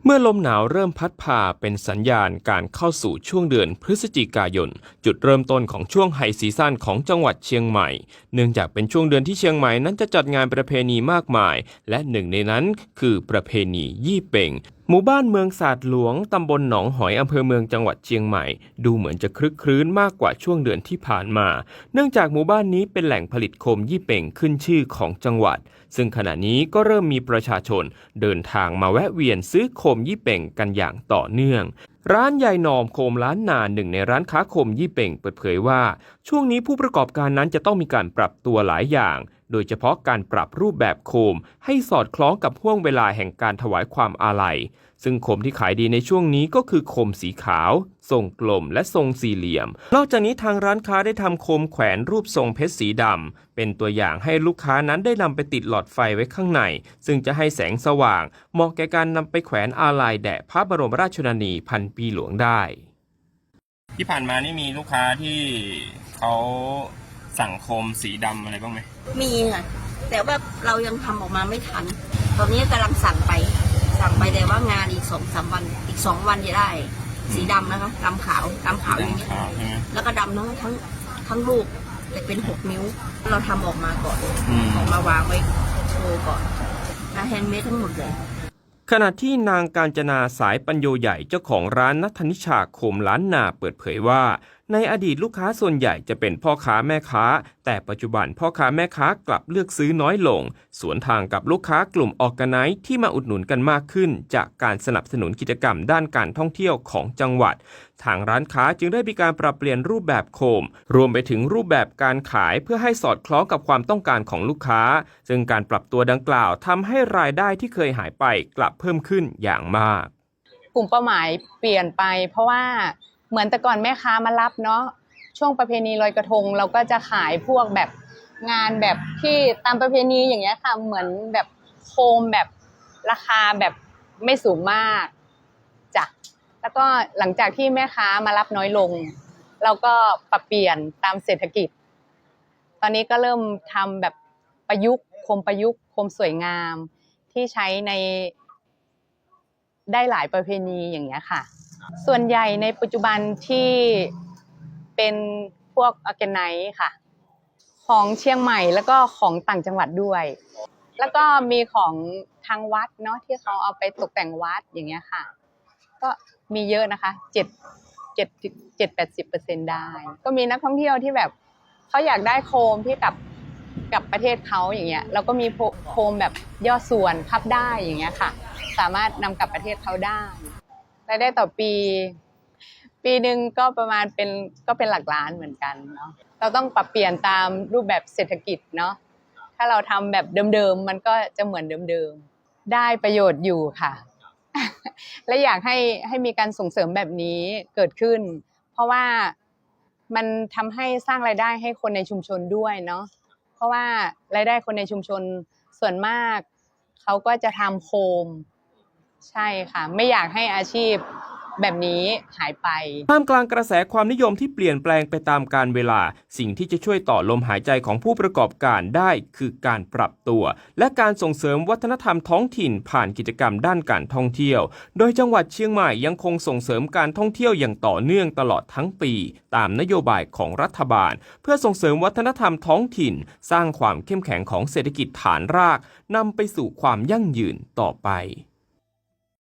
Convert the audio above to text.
เมื่อลมหนาวเริ่มพัดพาเป็นสัญญาณการเข้าสู่ช่วงเดือนพฤศจิกายนจุดเริ่มต้นของช่วงไฮซีซั่นของจังหวัดเชียงใหม่เนื่องจากเป็นช่วงเดือนที่เชียงใหม่นั้นจะจัดงานประเพณีมากมายและหนึ่งในนั้นคือประเพณียี่เป่งหมู่บ้านเมืองศาสตร์หลวงตำบลหนองหอยอำเภอเมืองจังหวัดเชียงใหม่ดูเหมือนจะคลึกครื้นมากกว่าช่วงเดือนที่ผ่านมาเนื่องจากหมู่บ้านนี้เป็นแหล่งผลิตโคมยี่เป่งขึ้นชื่อของจังหวัดซึ่งขณะนี้ก็เริ่มมีประชาชนเดินทางมาแวะเวียนซื้อโคมยี่เป่งกันอย่างต่อเนื่องร้านยายนอมโคมล้านนาหนึ่งในร้านค้าโคมยี่เป่งเปิดเผยว่าช่วงนี้ผู้ประกอบการนั้นจะต้องมีการปรับตัวหลายอย่างโดยเฉพาะการปรับรูปแบบโคมให้สอดคล้องกับห่วงเวลาแห่งการถวายความอาลัยซึ่งโคมที่ขายดีในช่วงนี้ก็คือโคมสีขาวทรงกลมและทรงสี่เหลี่ยมนอกจากนี้ทางร้านค้าได้ทำโคมแขวนรูปทรงเพชรสีดำเป็นตัวอย่างให้ลูกค้านั้นได้นำไปติดหลอดไฟไว้ข้างในซึ่งจะให้แสงสว่างเหมาะแก่การนำไปแขวนอาลัยแด่พระบรมราชชนนีพันปีหลวงได้ที่ผ่านมานี่มีลูกค้าที่เขาสั่งโคมสีดำอะไรบ้างไหมมีค่ะแต่ว่าเรายังทำออกมาไม่ทันตอนนี้กำลังสั่งไปแต่ว่างานอีก2-3 วันอีก2 วันจะได้สีดำนะคะดำขาวอย่างนี้แล้วก็ดำทั้งลูกแต่เป็น6 นิ้วเราทำออกมาก่อนออกมาวางไว้โชว์ก่อนนะแฮนด์เมดทั้งหมดเลยขณะที่นางกาญจนาสายปัญโยใหญ่เจ้าของร้านนัทนิชาโคมล้านนาเปิดเผยว่าในอดีตลูกค้าส่วนใหญ่จะเป็นพ่อค้าแม่ค้าแต่ปัจจุบันพ่อค้าแม่ค้ากลับเลือกซื้อน้อยลงสวนทางกับลูกค้ากลุ่มออร์แกไนซ์ที่มาอุดหนุนกันมากขึ้นจากการสนับสนุนกิจกรรมด้านการท่องเที่ยวของจังหวัดทางร้านค้าจึงได้มีการปรับเปลี่ยนรูปแบบโคมรวมไปถึงรูปแบบการขายเพื่อให้สอดคล้องกับความต้องการของลูกค้าซึ่งการปรับตัวดังกล่าวทำให้รายได้ที่เคยหายไปกลับเพิ่มขึ้นอย่างมากกลุ่มเป้าหมายเปลี่ยนไปเพราะว่าเหมือนแต่ก่อนแม่ค้ามารับเนาะช่วงประเพณีลอยกระทงเราก็จะขายพวกแบบงานแบบที่ตามประเพณีอย่างเงี้ยค่ะเหมือนแบบโคมแบบราคาแบบไม่สูงมากจ้ะแล้วก็หลังจากที่แม่ค้ามารับน้อยลงเราก็ปรับเปลี่ยนตามเศรษฐกิจตอนนี้ก็เริ่มทำแบบประยุกต์โคมสวยงามที่ใช้ในได้หลายประเพณีอย่างเงี้ยค่ะส่วนใหญ่ในปัจจุบันที่เป็นพวกออร์แกไนซ์ค่ะของเชียงใหม่แล้วก็ของต่างจังหวัดด้วยแล้วก็มีของทางวัดเนาะที่เขาเอาไปตกแต่งวัดอย่างเงี้ยค่ะก็มีเยอะนะคะ7-80% ได้ก็มีนักท่องเที่ยวที่แบบเขาอยากได้โคมที่กับประเทศเขาอย่างเงี้ยแล้วก็มีโคมแบบย่อส่วนพับได้อย่างเงี้ยค่ะสามารถนำกลับประเทศเขาได้รายได้ต่อปีหนึ่งก็ประมาณเป็นหลักล้านเหมือนกันเนาะเราต้องปรับเปลี่ยนตามรูปแบบเศรษฐกิจเนาะถ้าเราทำแบบเดิมๆมันก็จะเหมือนเดิมๆได้ประโยชน์อยู่ค่ะ และอยากให้มีการส่งเสริมแบบนี้เกิดขึ้นเพราะว่ามันทำให้สร้างรายได้ให้คนในชุมชนด้วยเนาะเพราะว่ารายได้คนในชุมชนส่วนมากเขาก็จะทำโคมใช่ค่ะไม่อยากให้อาชีพแบบนี้หายไปท่ามกลางกระแสความนิยมที่เปลี่ยนแปลงไปตามกาลเวลาสิ่งที่จะช่วยต่อลมหายใจของผู้ประกอบการได้คือการปรับตัวและการส่งเสริมวัฒนธรรมท้องถิ่นผ่านกิจกรรมด้านการท่องเที่ยวโดยจังหวัดเชียงใหม่ยังคงส่งเสริมการท่องเที่ยวอย่างต่อเนื่องตลอดทั้งปีตามนโยบายของรัฐบาลเพื่อส่งเสริมวัฒนธรรมท้องถิ่นสร้างความเข้มแข็งของเศรษฐกิจฐานรากนำไปสู่ความยั่งยืนต่อไป